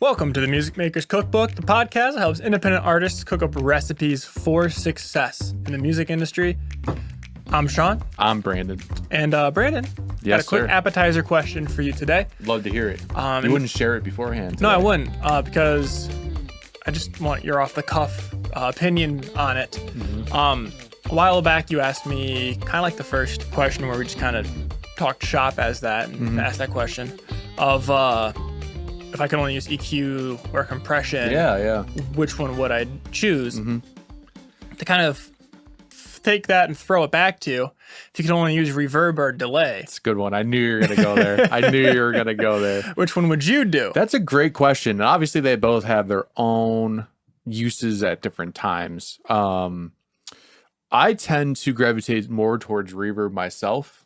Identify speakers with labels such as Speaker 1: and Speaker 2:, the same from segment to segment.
Speaker 1: Welcome to the Music Maker's Cookbook, the podcast that helps independent artists cook up recipes for success in the music industry. I'm Sean.
Speaker 2: I'm Brandon.
Speaker 1: And Brandon, got a quick appetizer question for you today.
Speaker 2: Love to hear it. You wouldn't share it beforehand today.
Speaker 1: No, I wouldn't, because I just want your off-the-cuff opinion on it. Mm-hmm. A while back, you asked me kind of like the first question where we just kind of talked shop as that and asked that question of if I could only use EQ or compression, which one would I choose? To kind of take that and throw it back to you, if you could only use reverb or delay.
Speaker 2: It's a good one. I knew you were going to go there. I knew you were going to go there.
Speaker 1: Which one would you do?
Speaker 2: That's a great question. And obviously, they both have their own uses at different times. I tend to gravitate more towards reverb myself.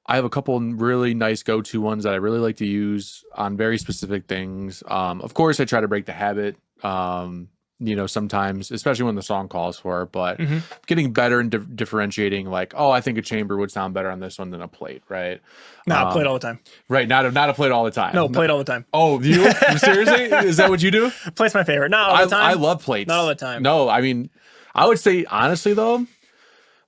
Speaker 2: I have a couple really nice go-to ones that I really like to use on very specific things. Of course, I try to break the habit, sometimes, especially when the song calls for it, but getting better and differentiating like, oh, I think a chamber would sound better on this one than a plate, right?
Speaker 1: Nah, plate all the time.
Speaker 2: Right, not a plate all the time.
Speaker 1: No, plate all the time.
Speaker 2: Oh, you? Seriously? Is that what you do?
Speaker 1: Plate's my favorite. Not all the time.
Speaker 2: I love plates.
Speaker 1: Not all the time.
Speaker 2: No, I mean, I would say, honestly, though,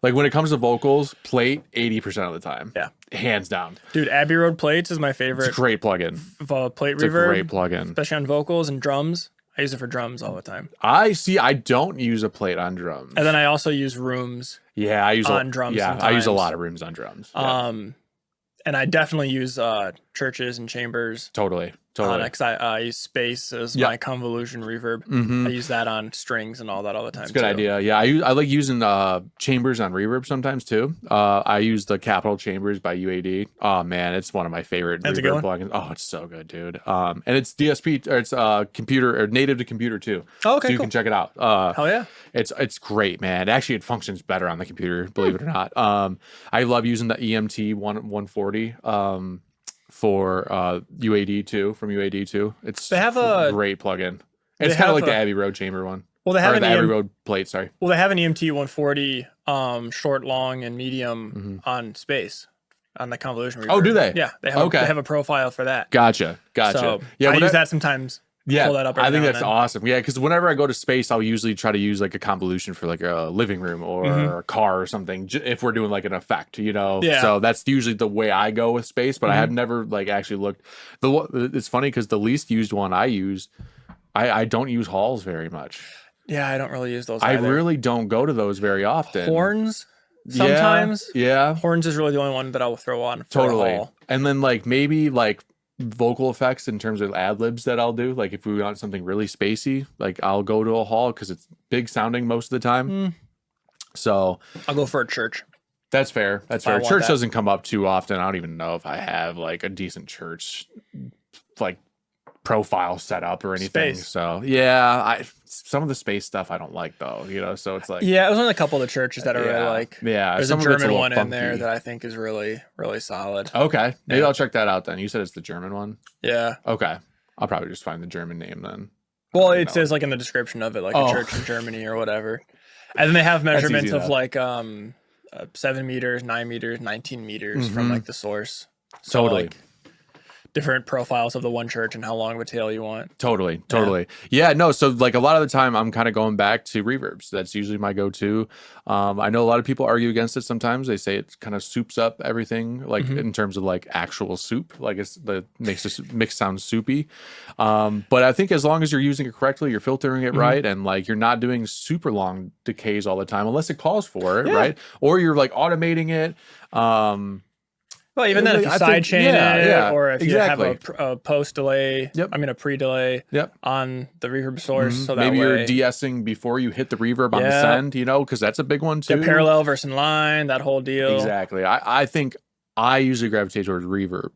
Speaker 2: like when it comes to vocals, plate 80% of the time.
Speaker 1: Yeah.
Speaker 2: Hands down.
Speaker 1: Dude, Abbey Road plates is my favorite.
Speaker 2: It's a great plugin.
Speaker 1: Plate
Speaker 2: It's
Speaker 1: reverb.
Speaker 2: a great plugin.
Speaker 1: Especially on vocals and drums. I use it for drums all the time.
Speaker 2: I don't use a plate on drums.
Speaker 1: And then I also use rooms.
Speaker 2: Yeah, I use
Speaker 1: on drums.
Speaker 2: Yeah,
Speaker 1: sometimes.
Speaker 2: I use a lot of rooms on drums. Yeah.
Speaker 1: And I definitely use churches and chambers.
Speaker 2: Totally.
Speaker 1: Because I use space as my convolution reverb. I use that on strings and all that all the time.
Speaker 2: It's a good idea. Yeah, I like using chambers on reverb sometimes too. I use the Capital Chambers by UAD. Oh man, it's one of my favorite reverb plugins. Oh, it's so good, dude. And it's DSP or it's computer or native to computer too.
Speaker 1: Oh, okay,
Speaker 2: so you can check it out.
Speaker 1: Hell yeah.
Speaker 2: It's great, man. Actually, it functions better on the computer, believe it or not. I love using the EMT 140. For UAD too, from UAD too. They have a great plugin. It's kind of like the Abbey Road chamber one.
Speaker 1: Well, they have
Speaker 2: the Abbey Road plate. Sorry.
Speaker 1: Well, they have an EMT 140 short, long, and medium on space on the convolution reverb.
Speaker 2: Oh, do they?
Speaker 1: Yeah, they have a profile for that.
Speaker 2: Gotcha.
Speaker 1: So
Speaker 2: yeah,
Speaker 1: I use that sometimes.
Speaker 2: Yeah,
Speaker 1: pull that up
Speaker 2: I think that's awesome. Yeah, because whenever I go to space, I'll usually try to use like a convolution for like a living room or a car or something if we're doing like an effect, Yeah. So that's usually the way I go with space, but I have never like actually looked. It's funny because the least used one I use, I don't use halls very much.
Speaker 1: Yeah, I don't really use those.
Speaker 2: I really don't go to those very often.
Speaker 1: Horns. Sometimes.
Speaker 2: Yeah.
Speaker 1: Horns is really the only one that I will throw on for
Speaker 2: totally.
Speaker 1: a hall.
Speaker 2: And then like maybe like vocal effects in terms of ad libs that I'll do. Like if we want something really spacey, like I'll go to a hall because it's big sounding most of the time. So
Speaker 1: I'll go for a church.
Speaker 2: That's fair. Church doesn't come up too often. I don't even know if I have like a decent church like profile set up or anything.
Speaker 1: Space.
Speaker 2: So yeah, some of the space stuff I don't like though, so it's like,
Speaker 1: yeah, it was only a couple of the churches that I really like.
Speaker 2: Yeah.
Speaker 1: There's a German one in there that I think is really, really solid.
Speaker 2: Okay. Maybe I'll check that out then. You said it's the German one?
Speaker 1: Yeah.
Speaker 2: Okay. I'll probably just find the German name then.
Speaker 1: Well, it says like in the description of it, like a church in Germany or whatever. And then they have measurements of like 7 meters, 9 meters, 19 meters from like the source. So
Speaker 2: totally.
Speaker 1: Like, different profiles of the one church and how long of a tail you want.
Speaker 2: Totally. Yeah, no, so like a lot of the time I'm kind of going back to reverbs. That's usually my go-to. I know a lot of people argue against it sometimes. They say it kind of soups up everything, like in terms of like actual soup, like makes the mix sound soupy. But I think as long as you're using it correctly, you're filtering it right, and like you're not doing super long decays all the time unless it calls for it, right? Or you're like automating it.
Speaker 1: Well, even then, if you sidechain it, or if you have a post delay, a pre-delay on the reverb source, so that
Speaker 2: maybe
Speaker 1: way,
Speaker 2: you're de-essing before you hit the reverb on the send, because that's a big one too.
Speaker 1: The parallel versus in line, that whole deal.
Speaker 2: Exactly. I think I usually gravitate towards reverb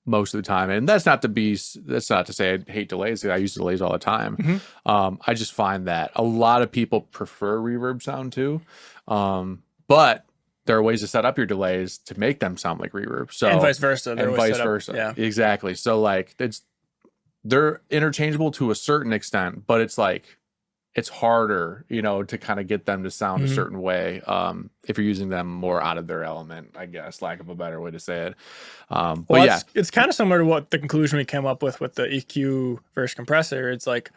Speaker 2: most of the time, and that's not to say I hate delays. I use delays all the time. I just find that a lot of people prefer reverb sound too, but there are ways to set up your delays to make them sound like reverb. So
Speaker 1: and vice versa.
Speaker 2: Yeah, exactly. So like they're interchangeable to a certain extent, but it's like it's harder, you know, to kind of get them to sound a certain way if you're using them more out of their element, I guess, lack of a better way to say it. But
Speaker 1: Well,
Speaker 2: yeah,
Speaker 1: it's kind of similar to what the conclusion we came up with the EQ versus compressor. It's like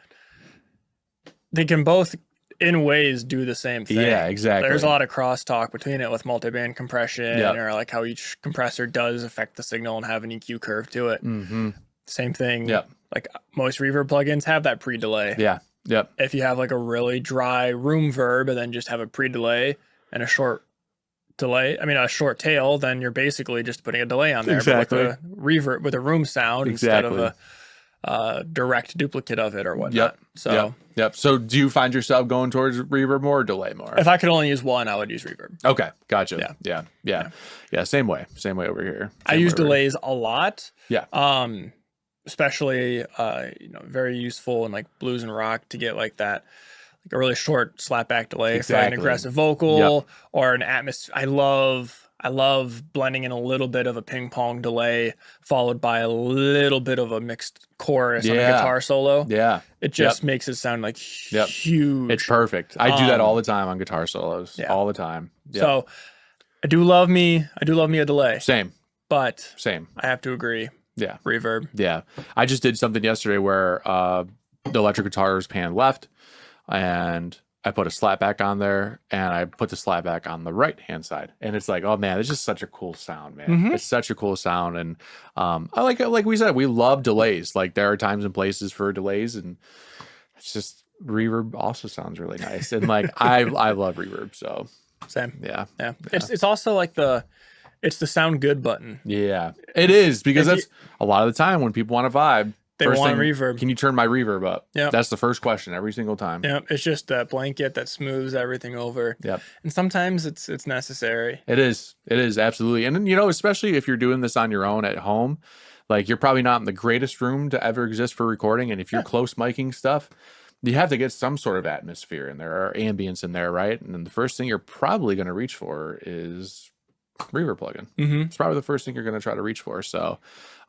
Speaker 1: they can both, in ways, do the same thing.
Speaker 2: Yeah, exactly.
Speaker 1: There's a lot of crosstalk between it with multiband compression,
Speaker 2: Yep.
Speaker 1: or like how each compressor does affect the signal and have an EQ curve to it. Same thing.
Speaker 2: Yep.
Speaker 1: Like most reverb plugins have that pre-delay.
Speaker 2: Yeah. Yep.
Speaker 1: If you have like a really dry room verb and then just have a pre-delay and a short delay, a short tail, then you're basically just putting a delay on there.
Speaker 2: Exactly.
Speaker 1: But with a reverb, with a room sound instead of a direct duplicate of it or whatnot. So
Speaker 2: Yep. So do you find yourself going towards reverb more or delay more?
Speaker 1: if I could only use one, I would use reverb.
Speaker 2: Okay. Gotcha. Yeah. Same way over here.
Speaker 1: I use delays a lot.
Speaker 2: Yeah.
Speaker 1: Especially very useful in like blues and rock to get like that, like a really short slapback delay for an aggressive vocal or an atmosphere. I love blending in a little bit of a ping pong delay followed by a little bit of a mixed chorus on a guitar solo.
Speaker 2: Yeah.
Speaker 1: It just makes it sound like huge.
Speaker 2: It's perfect. I do that all the time on guitar solos. All the time. Yep.
Speaker 1: So I do love me a delay.
Speaker 2: Same.
Speaker 1: But
Speaker 2: Same.
Speaker 1: I have to agree.
Speaker 2: Yeah.
Speaker 1: Reverb.
Speaker 2: Yeah. I just did something yesterday where the electric guitar was pan left and I put a slapback on there and I put the slapback on the right hand side. And it's like, oh man, it's just such a cool sound, man. It's such a cool sound. And I like we said, we love delays. Like there are times and places for delays and it's just reverb also sounds really nice. And like I love reverb. So
Speaker 1: Same.
Speaker 2: Yeah.
Speaker 1: It's also like it's the sound good button.
Speaker 2: Yeah, it is because that's a lot of the time when people want to vibe.
Speaker 1: They want reverb.
Speaker 2: Can you turn my reverb up?
Speaker 1: Yeah.
Speaker 2: That's the first question every single time.
Speaker 1: Yeah. It's just that blanket that smooths everything over.
Speaker 2: Yep.
Speaker 1: And sometimes it's necessary.
Speaker 2: It is. It is absolutely. And then, you know, especially if you're doing this on your own at home, like you're probably not in the greatest room to ever exist for recording. And if you're close miking stuff, you have to get some sort of atmosphere in there or ambience in there, right? And then the first thing you're probably going to reach for is reverb plugin. It's probably the first thing you're going to try to reach for. So,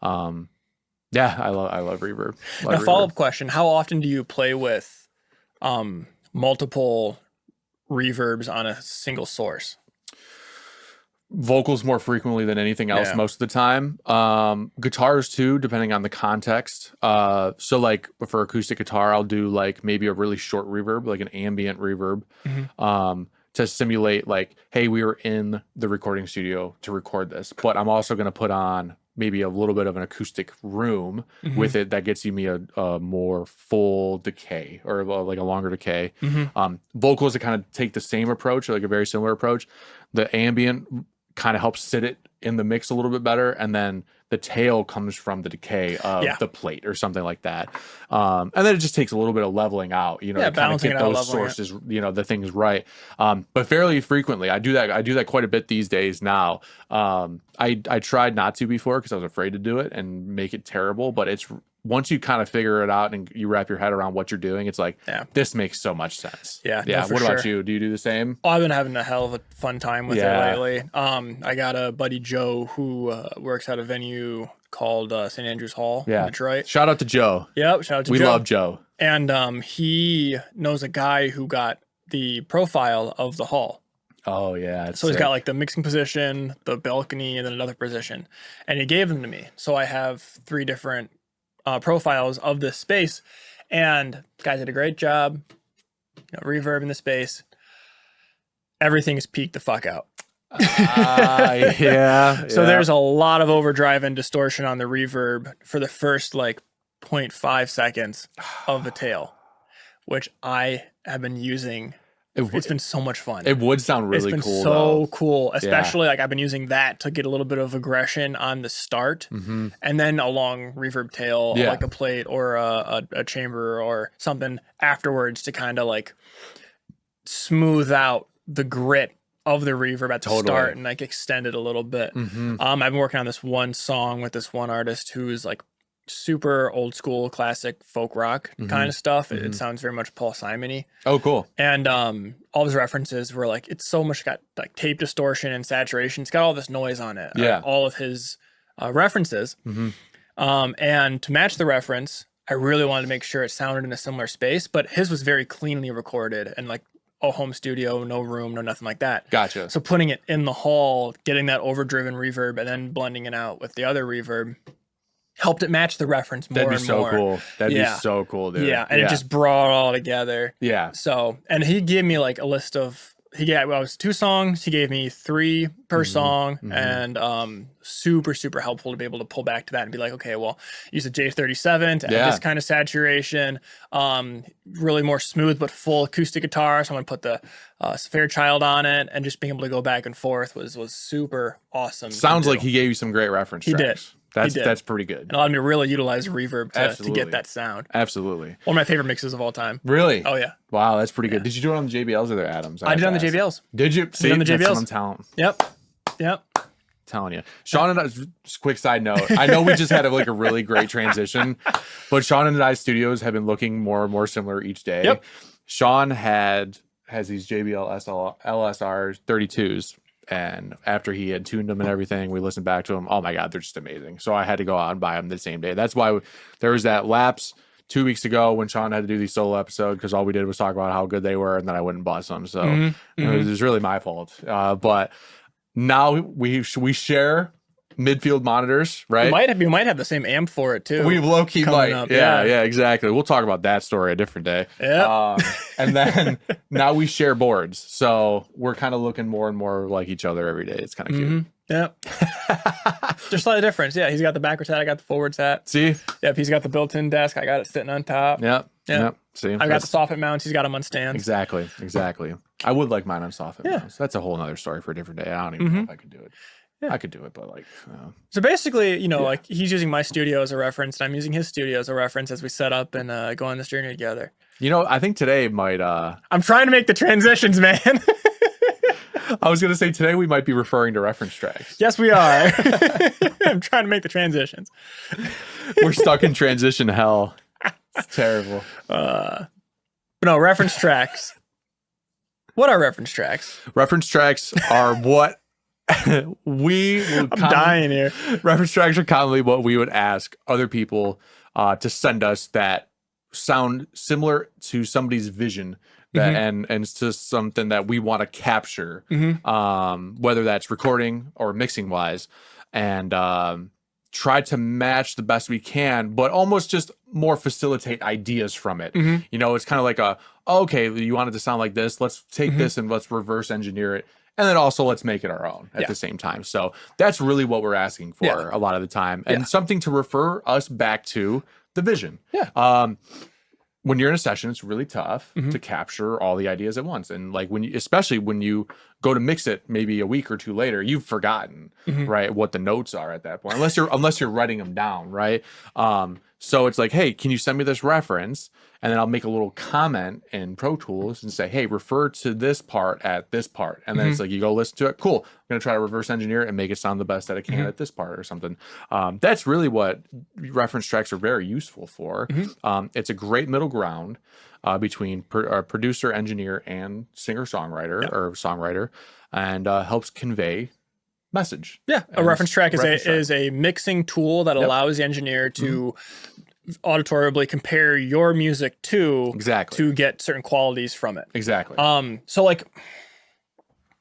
Speaker 2: yeah, I love reverb.
Speaker 1: Now, follow-up question: how often do you play with multiple reverbs on a single source?
Speaker 2: Vocals more frequently than anything else most of the time. Guitars too, depending on the context. So like for acoustic guitar, I'll do like maybe a really short reverb, like an ambient reverb. To simulate like, hey, we were in the recording studio to record this, but I'm also going to put on maybe a little bit of an acoustic room with it that gets you me a more full decay or like a longer decay. Vocals that kind of take the same approach, like a very similar approach. The ambient kind of helps sit it in the mix a little bit better, and then the tail comes from the decay of the plate or something like that. And then it just takes a little bit of leveling out, you know, to kind of get those sources, you know, the things right. But fairly frequently, I do that quite a bit these days now. I tried not to before because I was afraid to do it and make it terrible, but it's once you kind of figure it out and you wrap your head around what you're doing, it's like, this makes so much sense.
Speaker 1: Yeah.
Speaker 2: No, what about you? Do you do the same?
Speaker 1: Oh, I've been having a hell of a fun time with it lately. I got a buddy, Joe, who works at a venue called St. Andrews Hall in Detroit.
Speaker 2: Shout out to Joe.
Speaker 1: Yep. Shout out to Joe.
Speaker 2: We love Joe.
Speaker 1: And he knows a guy who got the profile of the hall.
Speaker 2: Oh, yeah.
Speaker 1: So he's got like the mixing position, the balcony, and then another position. And he gave them to me. So I have 3 different profiles of this space, and guys did a great job. You know, reverb in the space. Everything is peaked the fuck out. So there's a lot of overdrive and distortion on the reverb for the first like 0.5 seconds of the tail, which I have been using. It's been so much fun.
Speaker 2: It would sound really cool.
Speaker 1: It's been so cool, especially like I've been using that to get a little bit of aggression on the start, and then a long reverb tail, like a plate or a chamber or something afterwards to kind of like smooth out the grit of the reverb at the start and like extend it a little bit. I've been working on this one song with this one artist who's like super old school classic folk rock kind of stuff. It sounds very much Paul Simon-y.
Speaker 2: Oh, cool.
Speaker 1: And all his references were like, it's so much got like tape distortion and saturation. It's got all this noise on it. All of his references. And to match the reference, I really wanted to make sure it sounded in a similar space, but his was very cleanly recorded and like a home studio, no room, no nothing like that.
Speaker 2: Gotcha.
Speaker 1: So putting it in the hall, getting that overdriven reverb and then blending it out with the other reverb helped it match the reference more and more.
Speaker 2: That'd be so cool. That'd be so cool, dude.
Speaker 1: Yeah, and it just brought it all together.
Speaker 2: Yeah.
Speaker 1: So, and he gave me like a list of, well, it was 2 songs. He gave me 3 per song, and super, super helpful to be able to pull back to that and be like, okay, well, use a J37 to add this kind of saturation, really more smooth but full acoustic guitar. So I'm gonna put the Fairchild on it, and just being able to go back and forth was super awesome.
Speaker 2: Sounds like he gave you some great reference tracks. That's pretty good.
Speaker 1: And allowed me to really utilize reverb to get that sound.
Speaker 2: Absolutely.
Speaker 1: One of my favorite mixes of all time.
Speaker 2: Really?
Speaker 1: Oh, yeah.
Speaker 2: Wow, that's pretty good. Did you do it on the JBLs or the Atoms?
Speaker 1: I did on the JBLs.
Speaker 2: Did you? See,
Speaker 1: on the JBLs.
Speaker 2: That's some talent.
Speaker 1: Yep.
Speaker 2: Telling you. Sean and I, just quick side note, I know we just had a really great transition, but Sean and I's studios have been looking more and more similar each day.
Speaker 1: Yep.
Speaker 2: Sean has these JBL LSR 32s. And after he had tuned them and everything, we listened back to them. Oh my God, they're just amazing. So I had to go out and buy them the same day. That's why there was that lapse 2 weeks ago when Sean had to do the solo episode, because all we did was talk about how good they were, and then I went and bought some. So it was really my fault. But now we share midfield monitors, right?
Speaker 1: We might have the same amp for it too.
Speaker 2: We low-key might.
Speaker 1: Up.
Speaker 2: Yeah, exactly. We'll talk about that story a different day.
Speaker 1: Yeah.
Speaker 2: And then now we share boards. So we're kind of looking more and more like each other every day. It's kind of cute.
Speaker 1: Yep. Just slight difference. Yeah, he's got the backwards hat, I got the forwards hat.
Speaker 2: See?
Speaker 1: Yep, he's got the built-in desk, I got it sitting on top.
Speaker 2: Yep. See?
Speaker 1: I got the soffit mounts, he's got them on stands.
Speaker 2: Exactly. I would like mine on soffit mounts. That's a whole other story for a different day. I don't even know if I could do it. I could do it, but
Speaker 1: So basically, like he's using my studio as a reference, and I'm using his studio as a reference as we set up and go on this journey together.
Speaker 2: I think today might.
Speaker 1: I'm trying to make the transitions, man.
Speaker 2: I was gonna say today we might be referring to reference tracks.
Speaker 1: Yes, we are. I'm trying to make the transitions.
Speaker 2: We're stuck in transition hell. It's terrible.
Speaker 1: But no, reference tracks. What are reference tracks?
Speaker 2: Reference tracks are what. I'm
Speaker 1: dying here.
Speaker 2: Reference tracks are commonly what we would ask other people to send us that sound similar to somebody's vision that and to something that we want to capture, whether that's recording or mixing wise, and try to match the best we can, but almost just more facilitate ideas from it. It's kind of like okay, you want it to sound like this, let's take this and let's reverse engineer it. And then also let's make it our own at the same time. So that's really what we're asking for a lot of the time. And something to refer us back to the vision. When you're in a session, it's really tough to capture all the ideas at once. And like especially when you go to mix it maybe a week or 2 later, you've forgotten, right, what the notes are at that point. Unless you're writing them down, right? So it's like, hey, can you send me this reference? And then I'll make a little comment in Pro Tools and say, hey, refer to this part at this part. And then it's like, you go listen to it. Cool. I'm going to try to reverse engineer it and make it sound the best that it can at this part or something. That's really what reference tracks are very useful for. It's a great middle ground between producer, engineer, and singer-songwriter or songwriter, and helps convey message.
Speaker 1: A reference track is a mixing tool that allows the engineer to auditorily compare your music to get certain qualities from it. So like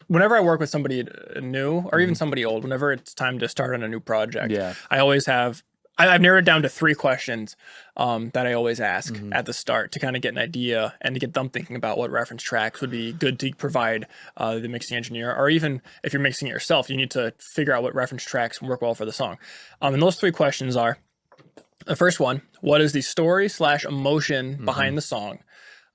Speaker 1: whenever I work with somebody new or even somebody old, whenever it's time to start on a new project, I always I've narrowed down to 3 questions that I always ask at the start to kind of get an idea and to get them thinking about what reference tracks would be good to provide the mixing engineer, or even if you're mixing it yourself, you need to figure out what reference tracks work well for the song. And those 3 questions are: the first one, what is the story / emotion behind the song?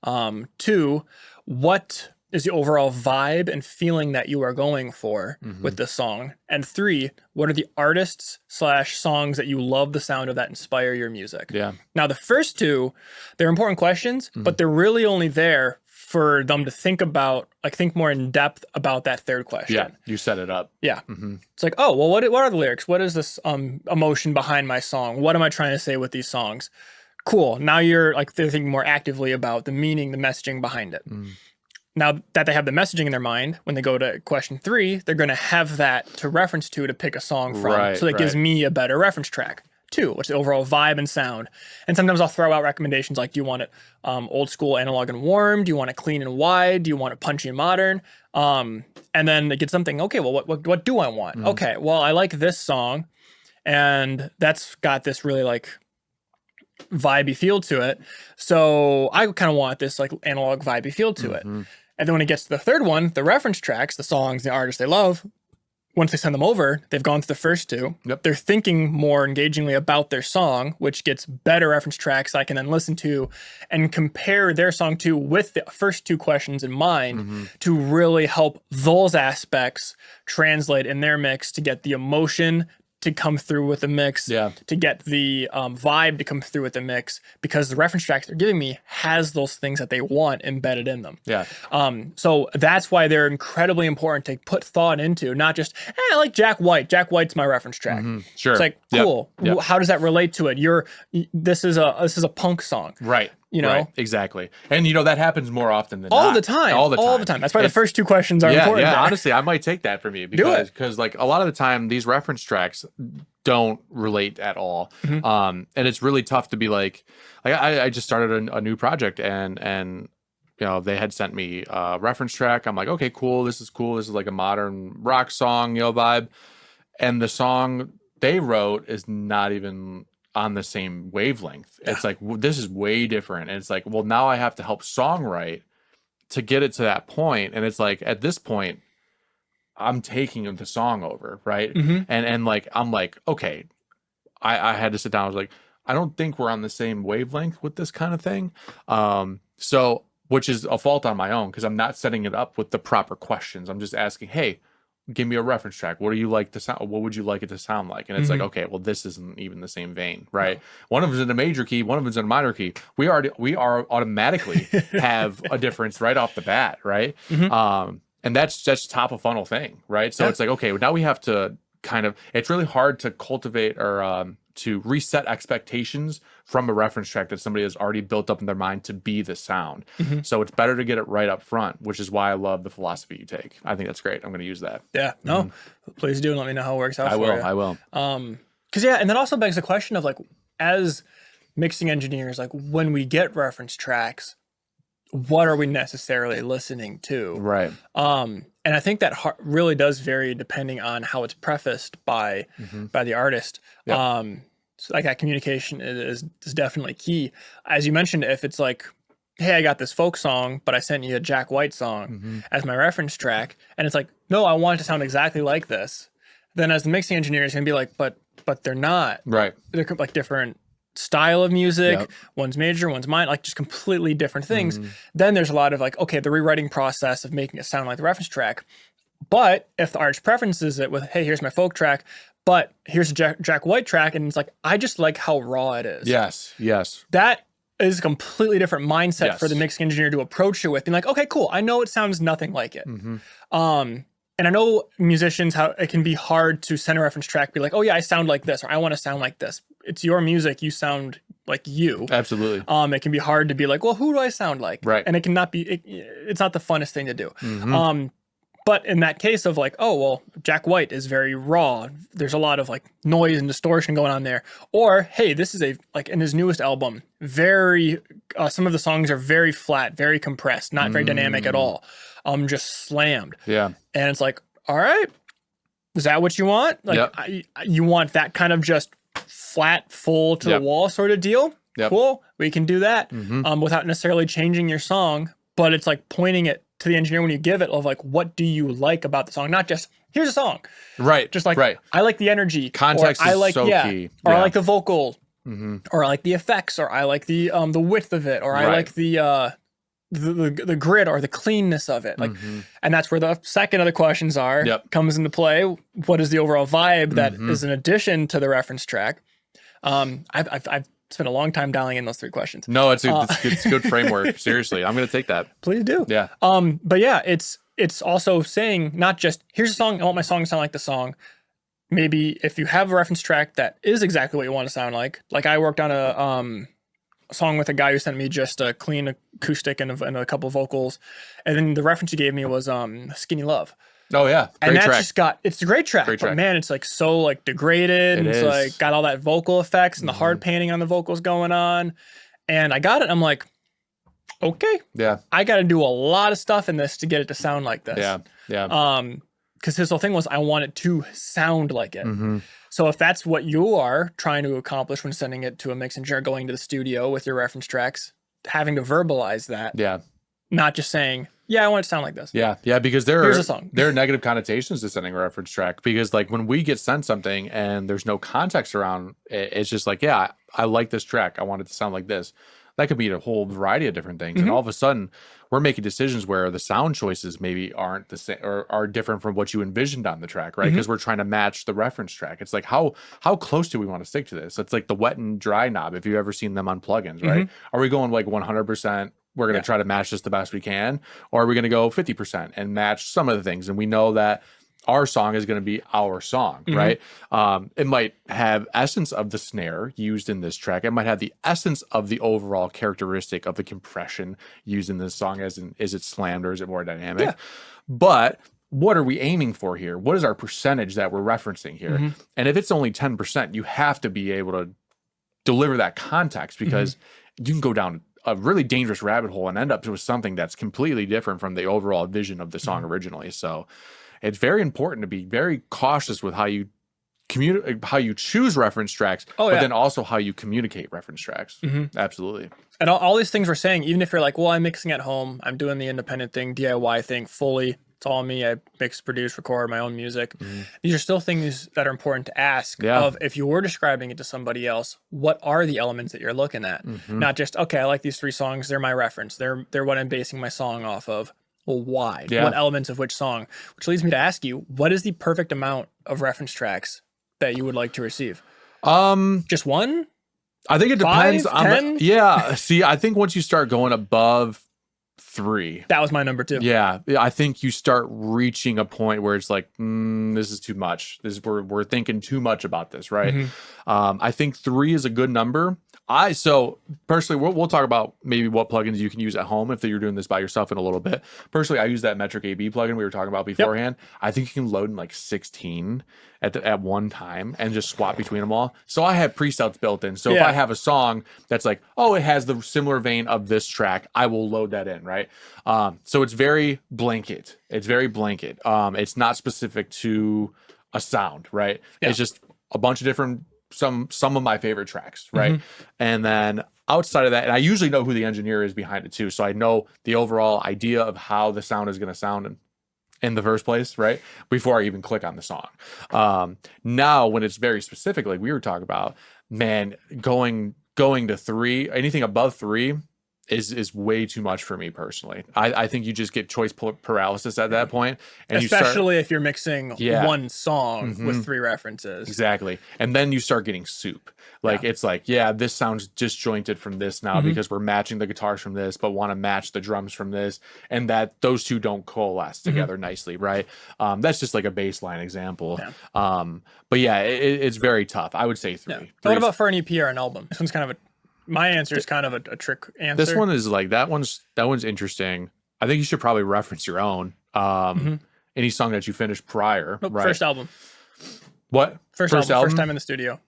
Speaker 1: 2, what is the overall vibe and feeling that you are going for with this song? And 3, what are the artists / songs that you love the sound of that inspire your music? Now, the first 2, they're important questions, but they're really only there for them to think more in depth about that 3rd question.
Speaker 2: You set it up.
Speaker 1: It's like, oh, well, what are the lyrics? What is this emotion behind my song? What am I trying to say with these songs? Cool. Now they're thinking more actively about the meaning, the messaging behind it. Now that they have the messaging in their mind, when they go to question 3, they're going to have that to reference to pick a song from. So that gives me a better reference track. too. What's the overall vibe and sound? And sometimes I'll throw out recommendations like, do you want it old school, analog and warm? Do you want it clean and wide? Do you want it punchy and modern? And then they get something, okay, well, what do I want? Okay, well, I like this song, and that's got this really like vibey feel to it. So I kind of want this like analog vibey feel to it. And then when it gets to the third one, the reference tracks, the songs, the artists they love, once they send them over, they've gone through the first two.
Speaker 2: Yep.
Speaker 1: They're thinking more engagingly about their song, which gets better reference tracks I can then listen to and compare their song to with the first two questions in mind to really help those aspects translate in their mix to get the emotion to come through with the mix, to get the vibe to come through with the mix, because the reference tracks they're giving me has those things that they want embedded in them. So that's why they're incredibly important to put thought into, not just, I like Jack White. Jack White's my reference track.
Speaker 2: Sure.
Speaker 1: It's like, cool. How does that relate to it? This is a punk song.
Speaker 2: Right.
Speaker 1: You know?
Speaker 2: Right, exactly. And that happens more often than
Speaker 1: all
Speaker 2: not.
Speaker 1: the time. All the time. That's why the first two questions are important.
Speaker 2: Yeah, honestly, I might take that from you because like a lot of the time these reference tracks don't relate at all. And it's really tough to be like I just started a new project and they had sent me a reference track. I'm like, okay, cool. This is cool. This is like a modern rock song, vibe. And the song they wrote is not even on the same wavelength. It's like, this is way different. And it's like, well, now I have to help songwrite to get it to that point. And it's like, at this point, I'm taking the song over, right? And like, I'm like, okay, I had to sit down. I was like, I don't think we're on the same wavelength with this kind of thing. So, which is a fault on my own because I'm not setting it up with the proper questions. I'm just asking, hey, give me a reference track. What do you like to sound? What would you like it to sound like? And it's like, okay, well, this isn't even the same vein, right? One of them is in a major key, one of them is in a minor key. We are automatically have a difference right off the bat, right? And that's top of funnel thing, right? So it's like, okay, now we have to it's really hard to cultivate or to reset expectations from a reference track that somebody has already built up in their mind to be the sound. So it's better to get it right up front, which is why I love the philosophy you take. I think that's great. I'm going to use that.
Speaker 1: Yeah, no, please do. And let me know how it works out for you.
Speaker 2: I will.
Speaker 1: Because and that also begs the question of like, as mixing engineers, like when we get reference tracks, what are we necessarily listening to?
Speaker 2: Right.
Speaker 1: And I think that really does vary depending on how it's prefaced by the artist. So like that communication is definitely key. As you mentioned, if it's like, hey, I got this folk song, but I sent you a Jack White song as my reference track, and it's like, no, I want it to sound exactly like this. Then as the mixing engineer is gonna be like, but they're not.
Speaker 2: Right.
Speaker 1: They're like different style of music. One's major, one's minor, like just completely different things. Then there's a lot of like, okay, the rewriting process of making it sound like the reference track. But if the artist preferences it with, hey, here's my folk track, but here's a Jack White track, and it's like, I just like how raw it is.
Speaker 2: Yes.
Speaker 1: That is a completely different mindset for the mixing engineer to approach it with, being like, okay, cool, I know it sounds nothing like it. And I know musicians, how it can be hard to send a reference track, be like, oh yeah, I sound like this, or I want to sound like this. It's your music, you sound like you.
Speaker 2: Absolutely.
Speaker 1: It can be hard to be like, well, who do I sound like?
Speaker 2: Right.
Speaker 1: And it cannot be, it's not the funnest thing to do. But in that case of like, oh, well, Jack White is very raw. There's a lot of like noise and distortion going on there. Or, hey, this is like in his newest album, some of the songs are very flat, very compressed, not very dynamic at all. Just slammed. Yeah. And it's like, all right, is that what you want? Like, you want that kind of just flat, full to the wall sort of deal? Cool. We can do that without necessarily changing your song. But it's like pointing it to the engineer when you give it of like, what do you like about the song? Not just, here's a song.
Speaker 2: Right.
Speaker 1: Just like, I like the energy.
Speaker 2: Context is so key.
Speaker 1: Or I like the vocal. Or I like the effects. Or I like the width of it. Or I like the grit or the cleanness of it. Like, and that's where the second of the questions comes into play. What is the overall vibe that is an addition to the reference track? I've spent a long time dialing in those three questions.
Speaker 2: No, it's a good framework. Seriously, I'm going to take that.
Speaker 1: Please do.
Speaker 2: Yeah.
Speaker 1: But yeah, it's also saying not just, here's a song, I want my song to sound like the song. Maybe if you have a reference track that is exactly what you want to sound like I worked on a song with a guy who sent me just a clean acoustic and a couple vocals. And then the reference he gave me was Skinny Love.
Speaker 2: Oh yeah,
Speaker 1: And
Speaker 2: great
Speaker 1: that's
Speaker 2: track.
Speaker 1: just it's a great track,
Speaker 2: Great
Speaker 1: but
Speaker 2: track.
Speaker 1: man, it's like so like degraded,
Speaker 2: It
Speaker 1: and it's
Speaker 2: is.
Speaker 1: like got all that vocal effects and the hard painting on the vocals going on. And I got it. I'm like, okay,
Speaker 2: Yeah,
Speaker 1: I got to do a lot of stuff in this to get it to sound like this.
Speaker 2: yeah.
Speaker 1: Because his whole thing was I want it to sound like it.
Speaker 2: Mm-hmm.
Speaker 1: So if that's what you are trying to accomplish when sending it to a mix engineer, going to the studio with your reference tracks, having to verbalize that,
Speaker 2: Yeah.
Speaker 1: not just saying, yeah, I want it to sound like this.
Speaker 2: Yeah, because
Speaker 1: Here's a song.
Speaker 2: there are negative connotations to sending a reference track, because like when we get sent something and there's no context around it, it's just like, yeah, I like this track, I want it to sound like this. That could be a whole variety of different things, and all of a sudden we're making decisions where the sound choices maybe aren't the same or are different from what you envisioned on the track, right? Because we're trying to match the reference track. It's like how close do we want to stick to this? It's like the wet and dry knob, if you've ever seen them on plugins, right? Are we going like 100%? We're going to try to match this the best we can, or are we going to go 50% and match some of the things? And we know that our song is going to be our song, right? It might have essence of the snare used in this track. It might have the essence of the overall characteristic of the compression used in this song, as in, is it slammed or is it more dynamic? Yeah. But what are we aiming for here? What is our percentage that we're referencing here? And if it's only 10%, you have to be able to deliver that context, because you can go down a really dangerous rabbit hole and end up with something that's completely different from the overall vision of the song originally. So it's very important to be very cautious with how you how you choose reference tracks, but then also how you communicate reference tracks. Absolutely.
Speaker 1: And all these things we're saying, even if you're like, well, I'm mixing at home, I'm doing the independent thing, DIY thing fully, it's all me, I mix, produce, record my own music. These are still things that are important to ask of, if you were describing it to somebody else, what are the elements that you're looking at? Not just, okay, I like these 3 songs, they're my reference, they're what I'm basing my song off of. Well, why? What elements of which song? Which leads me to ask you, what is the perfect amount of reference tracks that you would like to receive? Just one?
Speaker 2: I think it depends
Speaker 1: 5,
Speaker 2: on
Speaker 1: 10?
Speaker 2: yeah. See, I think once you start going above 3,
Speaker 1: that was my number 2.
Speaker 2: Yeah, I think you start reaching a point where it's like, this is too much. We're thinking too much about this, right? I think 3 is a good number. So personally, we'll talk about maybe what plugins you can use at home if you're doing this by yourself in a little bit. Personally, I use that Metric AB plugin we were talking about beforehand. I think you can load in like 16 at one time and just swap between them all. So I have presets built in. So if I have a song that's like, oh, it has the similar vein of this track, I will load that in, right? So it's very blanket. It's very blanket. It's not specific to a sound, right? It's just a bunch of different some of my favorite tracks, right? And then outside of that, and I usually know who the engineer is behind it too, so I know the overall idea of how the sound is going to sound in the first place, right? Before I even click on the song. Now, when it's very specific, like we were talking about, man, going to 3, anything above 3 is way too much for me personally. I think you just get choice paralysis at that point, and
Speaker 1: especially if you're mixing one song with 3 references.
Speaker 2: Exactly. And then you start getting soup. Like it's like, this sounds disjointed from this now because we're matching the guitars from this, but want to match the drums from this, and that those two don't coalesce together nicely, right? That's just like a baseline example. But it's very tough. I would say 3.
Speaker 1: What about for an EP or an album? This one's kind of my answer is kind of a trick answer.
Speaker 2: This one is like that one's interesting. I think you should probably reference your own. Any song that you finished prior. Right?
Speaker 1: First album.
Speaker 2: What?
Speaker 1: First album. First time in the studio.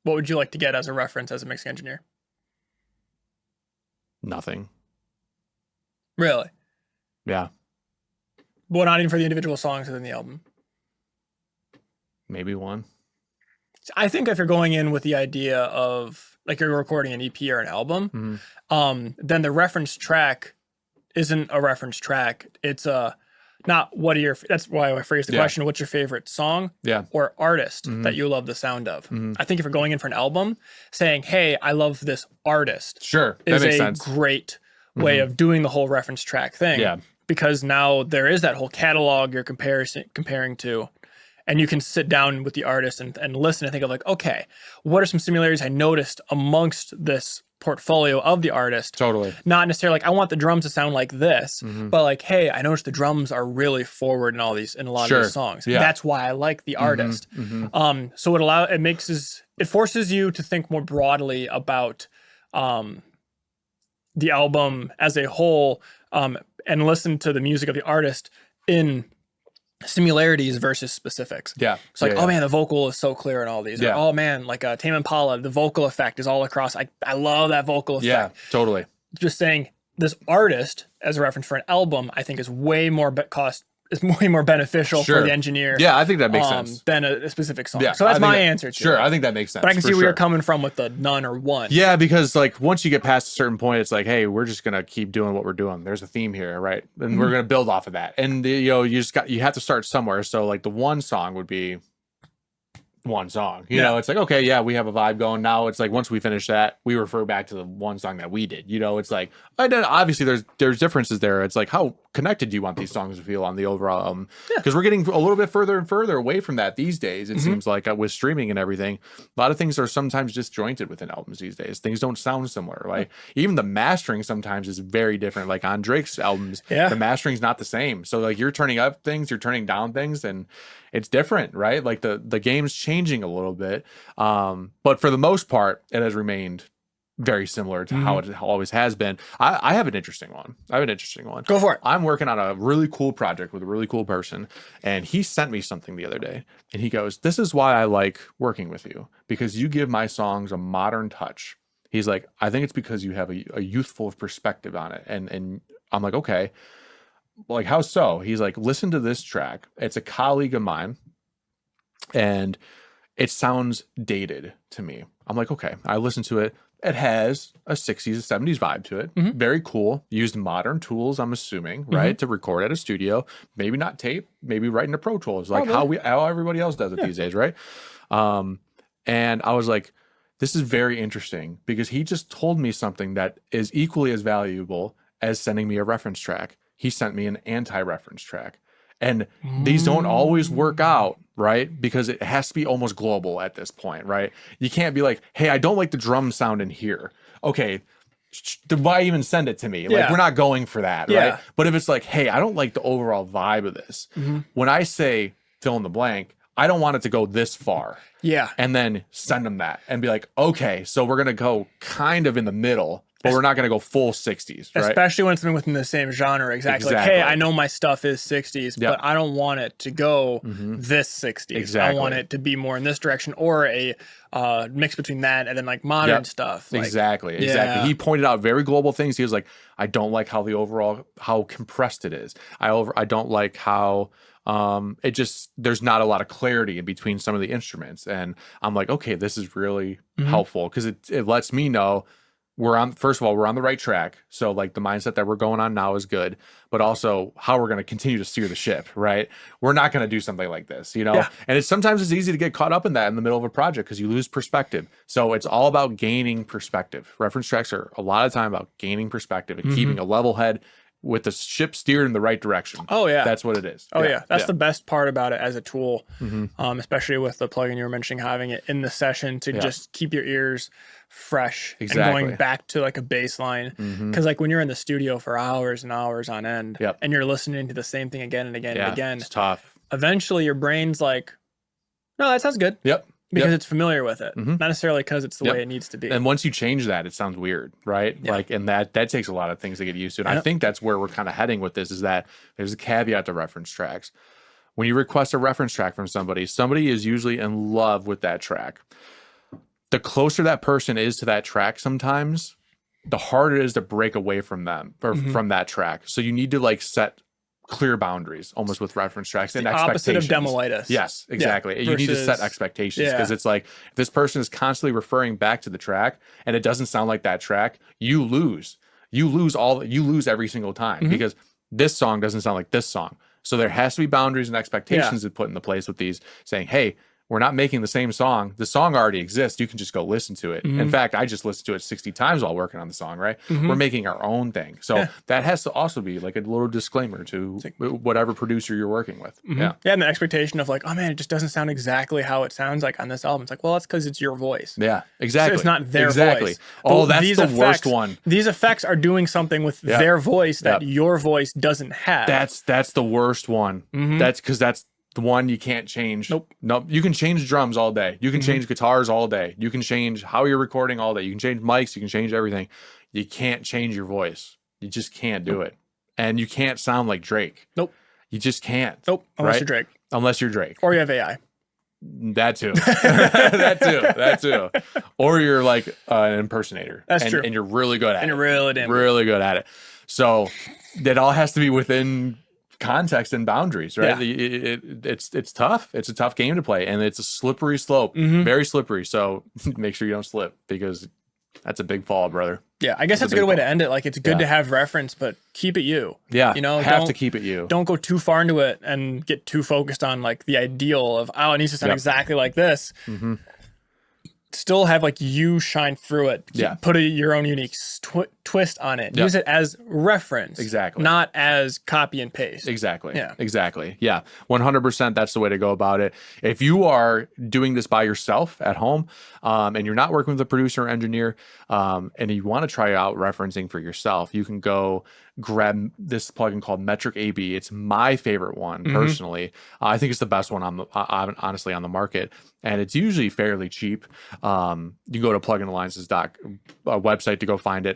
Speaker 1: What would you like to get as a reference as a mixing engineer?
Speaker 2: Nothing.
Speaker 1: Really?
Speaker 2: Yeah.
Speaker 1: Well, not even for the individual songs within the album.
Speaker 2: Maybe one.
Speaker 1: I think if you're going in with the idea of like you're recording an EP or an album, then the reference track isn't a reference track. It's not what are your, that's why I phrased the question, what's your favorite song or artist that you love the sound of? I think if you're going in for an album, saying, hey, I love this artist.
Speaker 2: Sure, that makes sense.
Speaker 1: Great way of doing the whole reference track thing.
Speaker 2: Yeah.
Speaker 1: Because now there is that whole catalog you're comparing to. And you can sit down with the artist and listen and think of like, okay, what are some similarities I noticed amongst this portfolio of the artist?
Speaker 2: Totally.
Speaker 1: Not necessarily like I want the drums to sound like this, but like, hey, I noticed the drums are really forward in a lot of these songs.
Speaker 2: Yeah.
Speaker 1: That's why I like the artist. So it forces you to think more broadly about the album as a whole, and listen to the music of the artist in similarities versus specifics.
Speaker 2: Yeah.
Speaker 1: It's like,
Speaker 2: Yeah,
Speaker 1: oh
Speaker 2: yeah.
Speaker 1: man, the vocal is so clear in all these. Or,
Speaker 2: Yeah.
Speaker 1: oh man, like Tame Impala, the vocal effect is all across. I love that vocal effect.
Speaker 2: Yeah, totally.
Speaker 1: Just saying, this artist, as a reference for an album, I think is way more beneficial
Speaker 2: Sure.
Speaker 1: for the engineer.
Speaker 2: Yeah, I think that makes sense.
Speaker 1: Than a specific song.
Speaker 2: Yeah,
Speaker 1: So that's
Speaker 2: I think
Speaker 1: my
Speaker 2: that-
Speaker 1: answer to
Speaker 2: Sure,
Speaker 1: it.
Speaker 2: I think that makes sense.
Speaker 1: But I can
Speaker 2: for
Speaker 1: see where
Speaker 2: sure.
Speaker 1: you're coming from with the none or one.
Speaker 2: Yeah, because like once you get past a certain point, it's like, hey, we're just gonna keep doing what we're doing. There's a theme here, right? And we're gonna build off of that. And you know, you have to start somewhere. So like the one song would be one song. You know, it's like, okay, yeah, we have a vibe going. Now it's like once we finish that, we refer back to the one song that we did. You know, it's like, and then obviously there's differences there. It's like, how connected do you want these songs to feel on the overall album? Because we're getting a little bit further and further away from that these days. It seems like with streaming and everything, a lot of things are sometimes disjointed within albums these days. Things don't sound similar. Like even the mastering sometimes is very different. Like on Drake's albums, the mastering's not the same. So like you're turning up things, you're turning down things, and it's different, right? Like the game's changing a little bit. But for the most part, it has remained very similar to how it always has been. I have an interesting one.
Speaker 1: Go for it.
Speaker 2: I'm working on a really cool project with a really cool person, and he sent me something the other day, and he goes, "This is why I like working with you, because you give my songs a modern touch." He's like, "I think it's because you have a youthful perspective on it." And I'm like, okay. Like, how so? He's like, listen to this track. It's a colleague of mine, and it sounds dated to me. I'm like, okay. I listened to it. It has a 60s, 70s vibe to it. Very cool. Used modern tools, I'm assuming, right? To record at a studio. Maybe not tape, maybe right into Pro Tools, like how everybody else does it these days, right? And I was like, this is very interesting, because he just told me something that is equally as valuable as sending me a reference track. He sent me an anti-reference track. And these don't always work out, right? Because it has to be almost global at this point, right? You can't be like, hey, I don't like the drum sound in here. Okay, why even send it to me? Like, we're not going for that, right? But if it's like, hey, I don't like the overall vibe of this. When I say fill in the blank, I don't want it to go this far.
Speaker 1: Yeah.
Speaker 2: And then send them that and be like, okay, so we're going to go kind of in the middle, but we're not going to go full 60s, right?
Speaker 1: Especially when it's been within the same genre. Exactly. Like, hey, I know my stuff is 60s, but I don't want it to go this 60s.
Speaker 2: Exactly.
Speaker 1: I want it to be more in this direction, or a mix between that and then like modern stuff. Like,
Speaker 2: Exactly. He pointed out very global things. He was like, I don't like how compressed it is. I don't like how there's not a lot of clarity in between some of the instruments. And I'm like, okay, this is really helpful, because it lets me know first of all, we're on the right track. So like the mindset that we're going on now is good, but also how we're going to continue to steer the ship, right? We're not going to do something like this, you know? Yeah. And sometimes it's easy to get caught up in that in the middle of a project, because you lose perspective. So it's all about gaining perspective. Reference tracks are a lot of time about gaining perspective and keeping a level head with the ship steered in the right direction.
Speaker 1: Oh yeah.
Speaker 2: That's what it is.
Speaker 1: Oh yeah. That's the best part about it as a tool, especially with the plugin you were mentioning, having it in the session to just keep your ears fresh and going back to like a baseline. Because like when you're in the studio for hours and hours on end and you're listening to the same thing again and again and again,
Speaker 2: it's tough.
Speaker 1: Eventually your brain's like, no, that sounds good. Because it's familiar with it, not necessarily because it's the way it needs to be.
Speaker 2: And once you change that, it sounds weird, right? Like, and that takes a lot of things to get used to. And I think that's where we're kind of heading with this, is that there's a caveat to reference tracks. When you request a reference track from somebody is usually in love with that track. The closer that person is to that track, sometimes the harder it is to break away from them or from that track. So you need to like set clear boundaries almost with reference tracks and expectations.
Speaker 1: Opposite of demolitis.
Speaker 2: Yes, exactly. You need to set expectations, because it's like if this person is constantly referring back to the track and it doesn't sound like that track, you lose. You lose every single time, because this song doesn't sound like this song. So there has to be boundaries and expectations to put into place with these, saying, hey, we're not making the same song. The song already exists. You can just go listen to it. In fact, I just listened to it 60 times while working on the song, right? We're making our own thing. So that has to also be like a little disclaimer to whatever producer you're working with. Yeah,
Speaker 1: and the expectation of like, oh man, it just doesn't sound exactly how it sounds like on this album. It's like, well, that's because it's your voice.
Speaker 2: Yeah, exactly.
Speaker 1: So it's not their voice.
Speaker 2: Oh, that's the worst one.
Speaker 1: These effects are doing something with their voice that your voice doesn't have.
Speaker 2: That's the worst one. That's because that's the one you can't change. Nope. You can change drums all day. You can change guitars all day. You can change how you're recording all day. You can change mics. You can change everything. You can't change your voice. You just can't do it. And you can't sound like Drake. You just can't.
Speaker 1: Nope, unless
Speaker 2: right?
Speaker 1: you're Drake.
Speaker 2: Unless you're Drake.
Speaker 1: Or you have AI.
Speaker 2: That too. that too. Or you're like an impersonator.
Speaker 1: That's true.
Speaker 2: And you're really good at it.
Speaker 1: And you're really damn
Speaker 2: really good at it. So that all has to be within context and boundaries, right?
Speaker 1: Yeah.
Speaker 2: It's tough. It's a tough game to play, and it's a slippery slope, very slippery. So make sure you don't slip, because that's a big fall, brother.
Speaker 1: Yeah, I guess that's a good way to end it. Like, it's good to have reference, but keep it you.
Speaker 2: Yeah,
Speaker 1: you know,
Speaker 2: have to keep it you.
Speaker 1: Don't go too far into it and get too focused on like the ideal of, oh, it needs to sound exactly like this. Still have like you shine through it. Put your own unique twist on it. Use it as reference.
Speaker 2: Exactly.
Speaker 1: Not as copy and paste.
Speaker 2: Exactly.
Speaker 1: Yeah.
Speaker 2: Exactly. Yeah. 100%. That's the way to go about it. If you are doing this by yourself at home, and you're not working with a producer or engineer, and you want to try out referencing for yourself, you can go grab this plugin called Metric AB. It's my favorite one personally. I think it's the best one honestly on the market, and it's usually fairly cheap. You can go to pluginalliances website to go find it.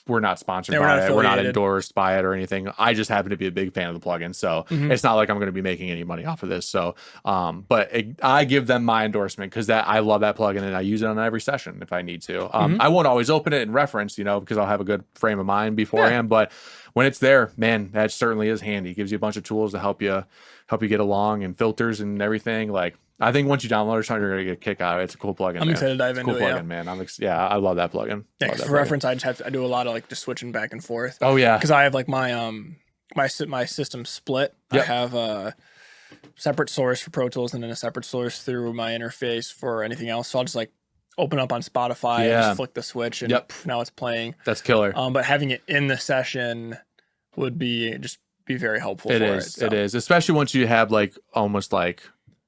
Speaker 2: We're not sponsored by it. We're not endorsed by it or anything. I just happen to be a big fan of the plugin. So it's not like I'm going to be making any money off of this. So, but I give them my endorsement because I love that plugin and I use it on every session if I need to. I won't always open it and reference, because I'll have a good frame of mind beforehand. But when it's there, man, that certainly is handy. It gives you a bunch of tools to help you get along, and filters and everything. Like, I think once you download it, you're gonna get a kick out of it. It's a cool plugin.
Speaker 1: I'm excited to dive into it.
Speaker 2: Cool plugin, man. I love that plugin.
Speaker 1: Yeah, for reference, I do a lot of like just switching back and forth.
Speaker 2: Oh yeah,
Speaker 1: because I have like my my system split. I have a separate source for Pro Tools and then a separate source through my interface for anything else. So I'll just like open up on Spotify and just flick the switch, and now it's playing.
Speaker 2: That's killer.
Speaker 1: But having it in the session would be very helpful. It
Speaker 2: is, especially once you have like almost like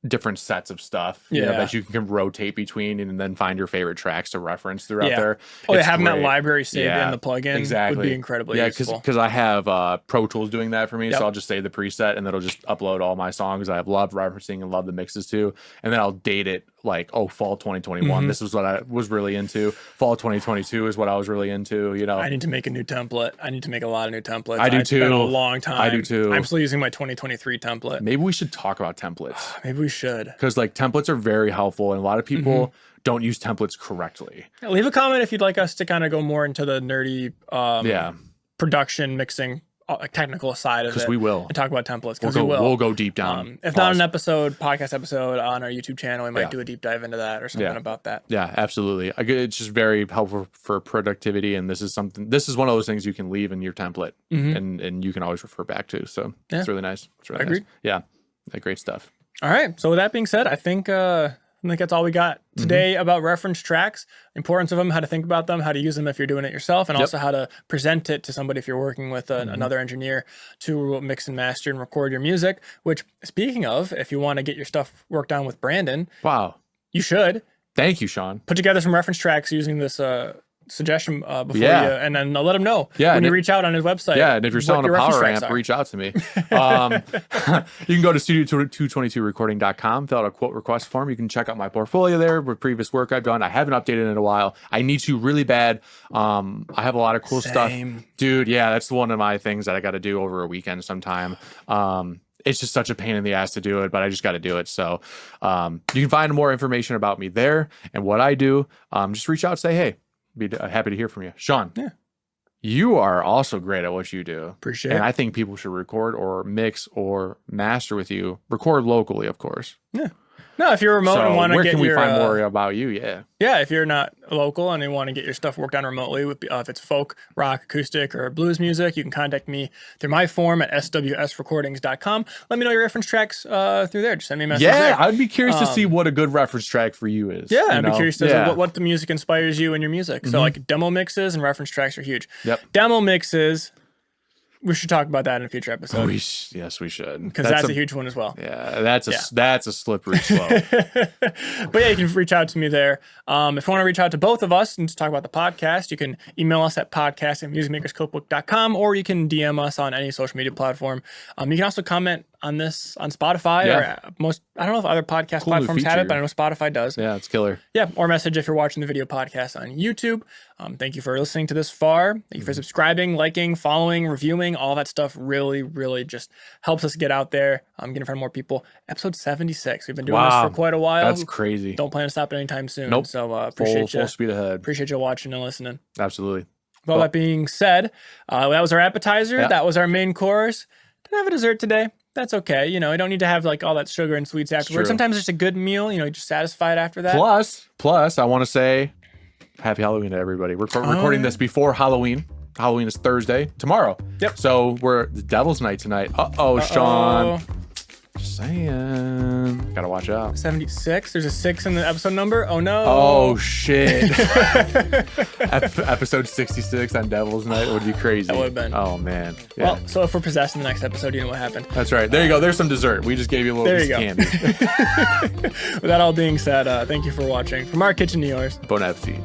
Speaker 2: different sets of stuff that you can rotate between and then find your favorite tracks to reference throughout there.
Speaker 1: Having that library saved in the plugin would be incredibly useful.
Speaker 2: Because I have Pro Tools doing that for me, so I'll just save the preset and then it'll just upload all my songs I love referencing and love the mixes too, and then I'll date it like, fall 2021. This is what I was really into. Fall 2022 is what I was really into.
Speaker 1: I need to make a new template. I need to make a lot of new templates.
Speaker 2: I do too.
Speaker 1: It's been a long time.
Speaker 2: I do too.
Speaker 1: I'm still using my 2023 template.
Speaker 2: Maybe we should talk about templates.
Speaker 1: Maybe we should,
Speaker 2: because like templates are very helpful, and a lot of people don't use templates correctly.
Speaker 1: Leave a comment if you'd like us to kind of go more into the nerdy production mixing technical side of it.
Speaker 2: Because we will.
Speaker 1: And talk about templates.
Speaker 2: We'll go deep down.
Speaker 1: If not an podcast episode on our YouTube channel, we might do a deep dive into that or something about that.
Speaker 2: Yeah, absolutely. It's just very helpful for productivity, and this is one of those things you can leave in your template, and you can always refer back to. So it's really nice. It's really nice. Yeah, great stuff.
Speaker 1: All right. So with that being said, I think that's all we got today about reference tracks, importance of them, how to think about them, how to use them if you're doing it yourself, and also how to present it to somebody if you're working with another engineer to mix and master and record your music. Which, speaking of, if you want to get your stuff worked on with Brandon, you should.
Speaker 2: Thank you, Sean.
Speaker 1: Put together some reference tracks using this suggestion before you, and then let him know when you reach out on his website.
Speaker 2: Yeah, and if you're selling a power amp, reach out to me. You can go to studio222recording.com, fill out a quote request form. You can check out my portfolio there with previous work I've done. I haven't updated in a while. I need to really bad. I have a lot of cool stuff. Dude, yeah, that's one of my things that I got to do over a weekend sometime. It's just such a pain in the ass to do it, but I just got to do it. So you can find more information about me there and what I do. Just reach out and say, hey, be happy to hear from you. Sean, you are also great at what you do.
Speaker 1: Appreciate it.
Speaker 2: And I think people should record or mix or master with you. Record locally, of course.
Speaker 1: Yeah. No, if you're remote and want to get
Speaker 2: where can we find more about you? Yeah.
Speaker 1: Yeah, if you're not local and you want to get your stuff worked on remotely, if it's folk, rock, acoustic, or blues music, you can contact me through my form at swsrecordings.com. Let me know your reference tracks through there. Just send me a message there.
Speaker 2: I'd be curious to see what a good reference track for you is.
Speaker 1: Yeah, I'd be curious to see what the music inspires you in your music. So like demo mixes and reference tracks are huge. Demo mixes, we should talk about that in a future episode.
Speaker 2: Yes, we should.
Speaker 1: Because that's a huge one as well.
Speaker 2: Yeah, that's a slippery slope.
Speaker 1: But yeah, you can reach out to me there. If you want to reach out to both of us and just talk about the podcast, you can email us at podcast@musicmakerscookbook.com, or you can DM us on any social media platform. You can also comment on Spotify or most. I don't know if other podcast
Speaker 2: Cool new
Speaker 1: platforms have it,
Speaker 2: feature.
Speaker 1: but I know Spotify does.
Speaker 2: Yeah, it's killer.
Speaker 1: Yeah, or message if you're watching the video podcast on YouTube. Thank you for listening to this far. Thank you for subscribing, liking, following, reviewing. All that stuff really, really just helps us get out there, get in front of more people. Episode 76. We've been doing this for quite a while.
Speaker 2: That's crazy.
Speaker 1: Don't plan to stop it anytime soon.
Speaker 2: Nope.
Speaker 1: So appreciate you.
Speaker 2: Full speed ahead.
Speaker 1: Appreciate you watching and listening.
Speaker 2: Absolutely.
Speaker 1: With all that being said, that was our appetizer.
Speaker 2: Yeah.
Speaker 1: That was our main course. Didn't have a dessert today. That's okay. You know, you don't need to have like all that sugar and sweets afterwards. Sometimes it's just a good meal. You know, you're just satisfied after that.
Speaker 2: Plus, I want to say happy Halloween to everybody. We're recording this before Halloween. Halloween is Thursday. Tomorrow.
Speaker 1: Yep.
Speaker 2: So we're the Devil's Night tonight. Sean. Just saying. Gotta watch out.
Speaker 1: 76. There's a 6 in the episode number. Oh no.
Speaker 2: Oh shit. Episode 66 on Devil's Night would be crazy.
Speaker 1: That would have been.
Speaker 2: Oh man. Yeah.
Speaker 1: Well, so if we're possessed in the next episode, you know what happened.
Speaker 2: That's right. There you go. There's some dessert. We just gave you a little piece of candy.
Speaker 1: With that all being said, thank you for watching. From our kitchen to yours.
Speaker 2: Bon appetit.